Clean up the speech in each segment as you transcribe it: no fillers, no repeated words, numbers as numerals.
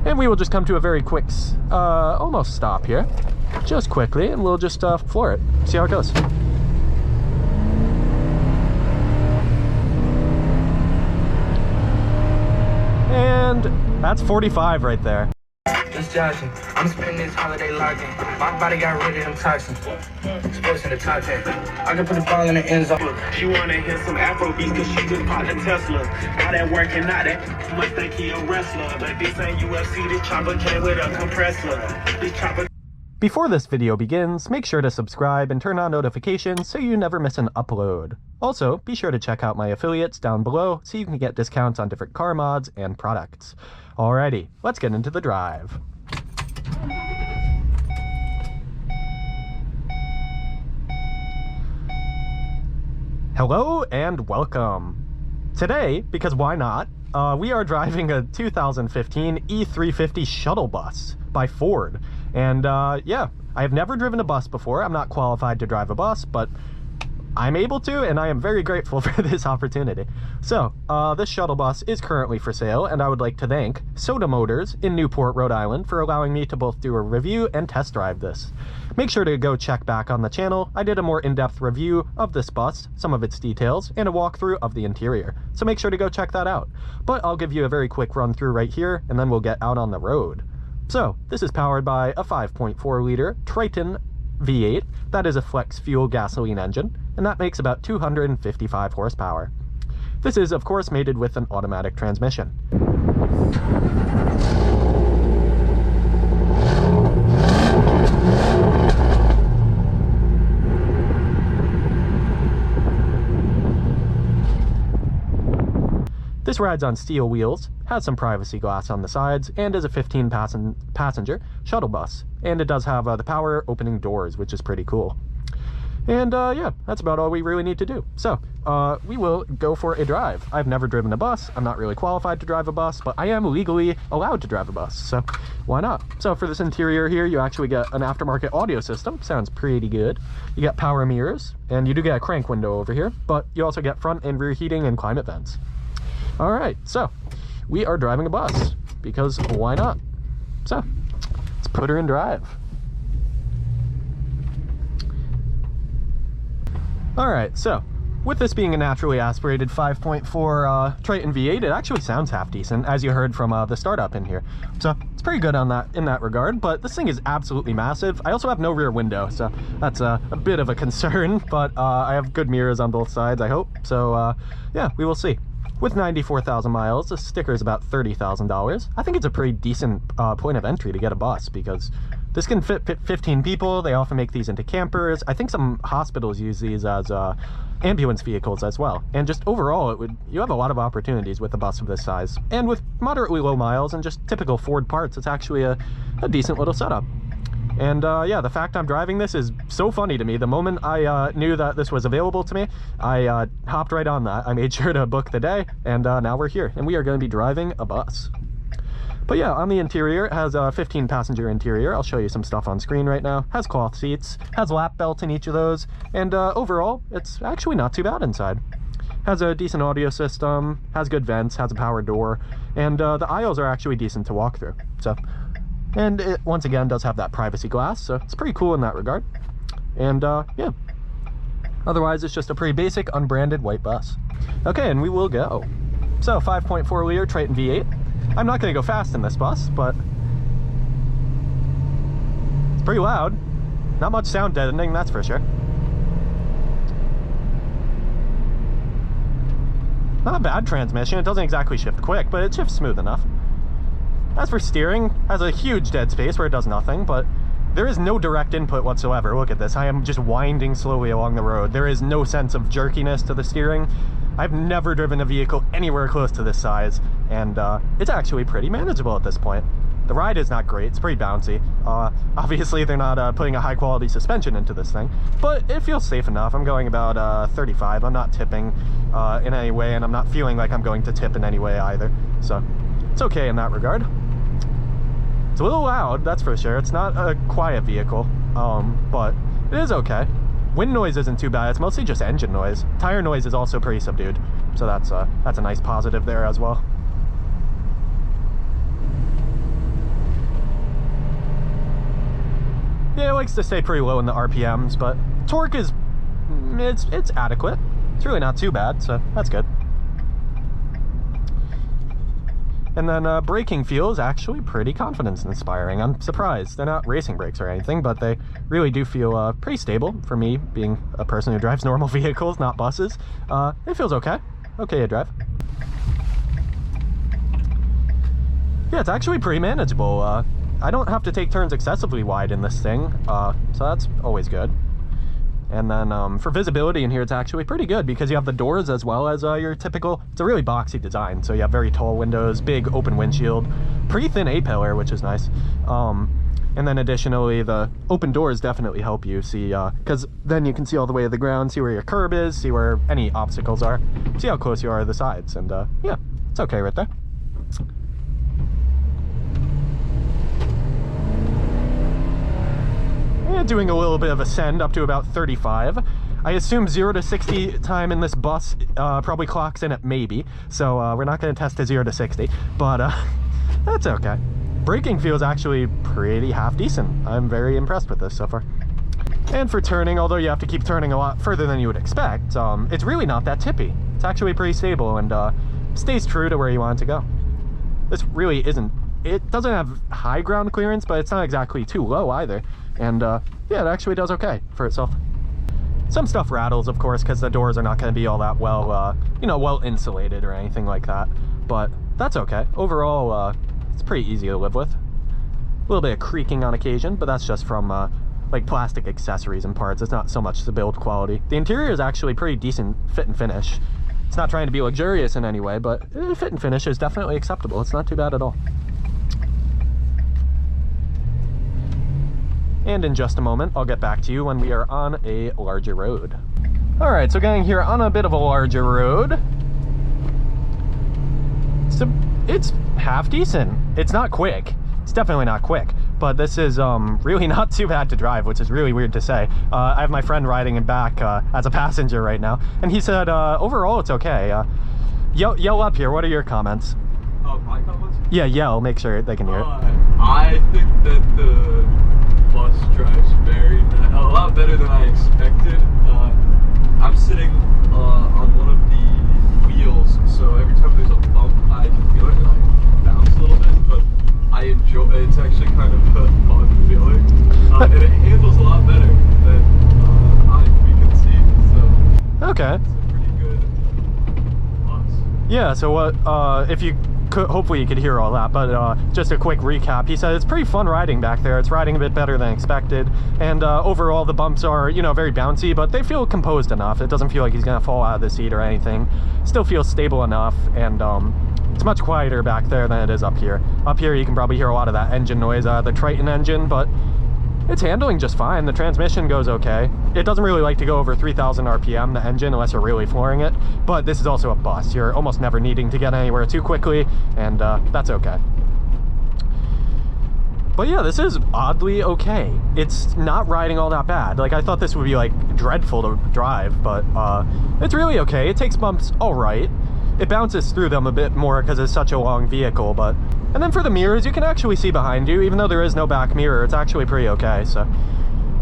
And we will just come to a very quick, almost stop here, just quickly, and we'll just floor it, see how it goes. And that's 45 right there. It's Joshing. I'm spending this holiday locked-in. My body got rid of them toxins. Sports in the top 10. I can put the ball in the end zone. She wanna hear some Afro beats cause she just popped a Tesla. All that working, not that must think he a wrestler. But this ain't UFC, this chopper came with a compressor. This chopper. Before this video begins, make sure to subscribe and turn on notifications so you never miss an upload. Also, be sure to check out my affiliates down below so you can get discounts on different car mods and products. Alrighty, let's get into the drive. Hello and welcome. Today, because why not, we are driving a 2015 E-350 shuttle bus by Ford. And yeah, I have never driven a bus before. I'm not qualified to drive a bus, but I'm able to, and I am very grateful for this opportunity. So, this shuttle bus is currently for sale, and I would like to thank Soda Motors in Newport, Rhode Island for allowing me to both do a review and test drive this. Make sure to go check back on the channel. I did a more in-depth review of this bus, some of its details, and a walkthrough of the interior. So make sure to go check that out. But I'll give you a very quick run through right here, and then we'll get out on the road. So, this is powered by a 5.4 liter Triton V8. That is a flex fuel gasoline engine, and that makes about 255 horsepower. This is, of course, mated with an automatic transmission. This rides on steel wheels, has some privacy glass on the sides, and is a 15-passenger shuttle bus. And it does have the power opening doors, which is pretty cool. And yeah, that's about all we really need to do. So, we will go for a drive. I've never driven a bus. I'm not really qualified to drive a bus, but I am legally allowed to drive a bus, so why not? So for this interior here, you actually get an aftermarket audio system. Sounds pretty good. You get power mirrors, and you do get a crank window over here, but you also get front and rear heating and climate vents. All right, so we are driving a bus because why not? So let's put her in drive. All right, so with this being a naturally aspirated 5.4 Triton V8, it actually sounds half decent, as you heard from the startup in here. So it's pretty good on that in that regard, but this thing is absolutely massive. I also have no rear window, so that's a bit of a concern, but I have good mirrors on both sides, I hope. So yeah, we will see. With 94,000 miles, the sticker is about $30,000. I think it's a pretty decent point of entry to get a bus because this can fit 15 people. They often make these into campers. I think some hospitals use these as ambulance vehicles as well. And just overall, you have a lot of opportunities with a bus of this size. And with moderately low miles and just typical Ford parts, it's actually a decent little setup. And yeah, the fact I'm driving this is so funny to me. The moment I knew that this was available to me, I hopped right on that. I made sure to book the day, and now we're here. And we are going to be driving a bus. But yeah, on the interior, it has a 15-passenger interior. I'll show you some stuff on screen right now. Has cloth seats, has lap belt in each of those, and overall, it's actually not too bad inside. Has a decent audio system, has good vents, has a power door, and the aisles are actually decent to walk through. So. And it, once again, does have that privacy glass, so it's pretty cool in that regard. And, yeah. Otherwise, it's just a pretty basic, unbranded white bus. Okay, and we will go. So, 5.4 liter Triton V8. I'm not going to go fast in this bus, but it's pretty loud. Not much sound deadening, that's for sure. Not a bad transmission. It doesn't exactly shift quick, but it shifts smooth enough. As for steering, has a huge dead space where it does nothing, but there is no direct input whatsoever. Look at this. I am just winding slowly along the road. There is no sense of jerkiness to the steering. I've never driven a vehicle anywhere close to this size, and it's actually pretty manageable at this point. The ride is not great. It's pretty bouncy. Obviously, they're not putting a high-quality suspension into this thing, but it feels safe enough. I'm going about 35. I'm not tipping in any way, and I'm not feeling like I'm going to tip in any way either, so it's okay in that regard. It's a little loud, that's for sure. It's not a quiet vehicle, but it is okay. Wind noise isn't too bad. It's mostly just engine noise. Tire noise is also pretty subdued, so that's a nice positive there as well. it likes to stay pretty low in the RPMs, but torque is, it's adequate. It's really not too bad, so that's good. And then braking feels actually pretty confidence-inspiring. I'm surprised. They're not racing brakes or anything, but they really do feel pretty stable for me, being a person who drives normal vehicles, not buses. It feels okay. Okay to drive. Yeah, it's actually pretty manageable. I don't have to take turns excessively wide in this thing, so that's always good. And then for visibility in here, it's actually pretty good because you have the doors as well as your typical, it's a really boxy design. So you have very tall windows, big open windshield, pretty thin A-pillar, which is nice. And then additionally, the open doors definitely help you see, because then you can see all the way to the ground, see where your curb is, see where any obstacles are, see how close you are to the sides. And yeah, it's okay right there. Doing a little bit of ascend up to about 35. I assume 0 to 60 time in this bus probably clocks in at maybe, so we're not going to test to 0 to 60, but that's okay. Braking feels actually pretty half decent. I'm very impressed with this so far. And for turning, although you have to keep turning a lot further than you would expect, it's really not that tippy. It's actually pretty stable and stays true to where you want it to go. This really isn't, it doesn't have high ground clearance, but it's not exactly too low either. And yeah, it actually does okay for itself. Some stuff rattles, of course, because the doors are not going to be all that well, you know, well insulated or anything like that. But that's okay. Overall, it's pretty easy to live with. A little bit of creaking on occasion, but that's just from like plastic accessories and parts. It's not so much the build quality. The interior is actually pretty decent fit and finish. It's not trying to be luxurious in any way, but fit and finish is definitely acceptable. It's not too bad at all. And in just a moment, I'll get back to you when we are on a larger road. All right, so getting here on a bit of a larger road. It's half decent. It's not quick. It's definitely not quick, but this is really not too bad to drive, which is really weird to say. I have my friend riding in back as a passenger right now, and he said overall it's okay. Yell up here. What are your comments? My comments? Yeah, yell. Make sure they can hear it. I think that the bus drives a lot better than I expected. I'm sitting on one of the wheels, so every time there's a bump, I can feel it and I bounce a little bit, but I enjoy it. It's actually kind of a fun feeling. And it handles a lot better than we can see, so Okay. it's a pretty good bus. Yeah, so what, if you could, hopefully you could hear all that, but just a quick recap. He said it's pretty fun riding back there. It's riding a bit better than expected, and overall the bumps are, you know, very bouncy, but they feel composed enough. It doesn't feel like he's gonna fall out of the seat or anything. Still feels stable enough, and it's much quieter back there than it is up here. Up here you can probably hear a lot of that engine noise, the Triton engine, but it's handling just fine. The transmission goes okay. It doesn't really like to go over 3,000 RPM, the engine, unless you're really flooring it. But this is also a bus. You're almost never needing to get anywhere too quickly, and that's okay. But yeah, this is oddly okay. It's not riding all that bad. Like, I thought this would be, like, dreadful to drive, but it's really okay. It takes bumps all right. It bounces through them a bit more because it's such a long vehicle, but... And then for the mirrors, you can actually see behind you, even though there is no back mirror. It's actually pretty okay, so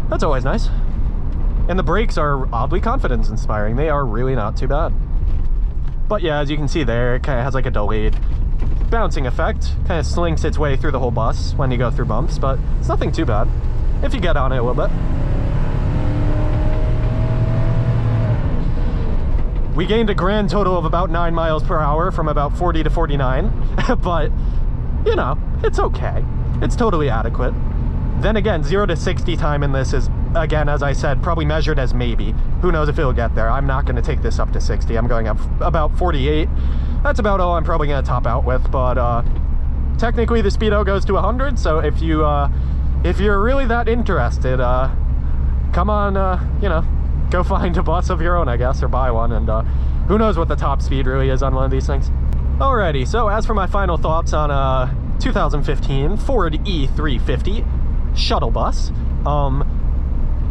that's always nice. And the brakes are oddly confidence-inspiring. They are really not too bad. But yeah, as you can see there, it kind of has like a delayed bouncing effect. Kind of slinks its way through the whole bus when you go through bumps, but it's nothing too bad if you get on it a little bit. We gained a grand total of about 9 miles per hour from about 40 to 49, but, you know, it's okay. It's totally adequate. Then again, 0 to 60 time in this is, again, as I said, probably measured as maybe. Who knows if it'll get there. I'm not going to take this up to 60. I'm going up about 48. That's about all I'm probably going to top out with, but technically the speedo goes to 100, so if you're really that interested, come on, you know, go find a bus of your own, I guess, or buy one, and who knows what the top speed really is on one of these things. Alrighty, so as for my final thoughts on a 2015 Ford E-350 shuttle bus,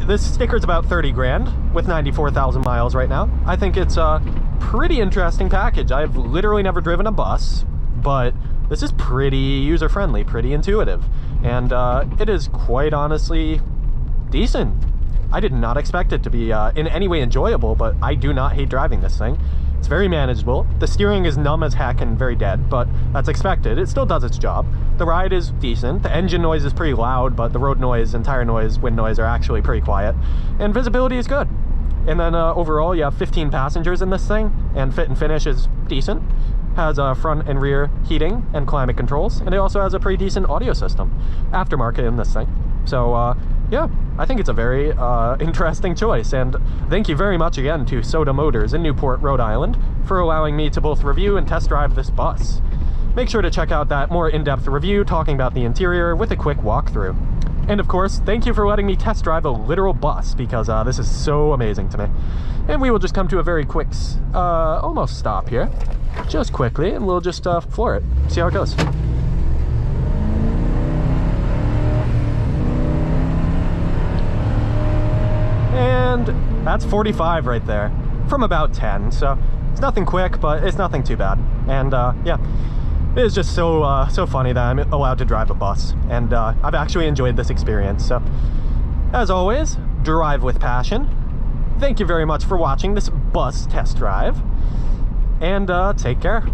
this sticker's about 30 grand with 94,000 miles right now. I think it's a pretty interesting package. I've literally never driven a bus, but this is pretty user-friendly, pretty intuitive, and it is quite honestly decent. I did not expect it to be in any way enjoyable, but I do not hate driving this thing. It's very manageable. The steering is numb as heck and very dead, but that's expected. It still does its job. The ride is decent. The engine noise is pretty loud, but the road noise and tire noise, wind noise are actually pretty quiet. And visibility is good. And then overall, you have 15 passengers in this thing, and fit and finish is decent. Has front and rear heating and climate controls, and it also has a pretty decent audio system, aftermarket in this thing. So yeah, I think it's a very interesting choice, and thank you very much again to Soda Motors in Newport, Rhode Island for allowing me to both review and test drive this bus. Make sure to check out that more in-depth review talking about the interior with a quick walkthrough. And of course, thank you for letting me test drive a literal bus, because this is so amazing to me. And we will just come to a very quick, almost stop here, just quickly, and we'll just floor it, see how it goes. And that's 45 right there, from about 10, so it's nothing quick, but it's nothing too bad. And yeah. It is just so funny that I'm allowed to drive a bus, and I've actually enjoyed this experience. So, as always, drive with passion. Thank you very much for watching this bus test drive, and take care.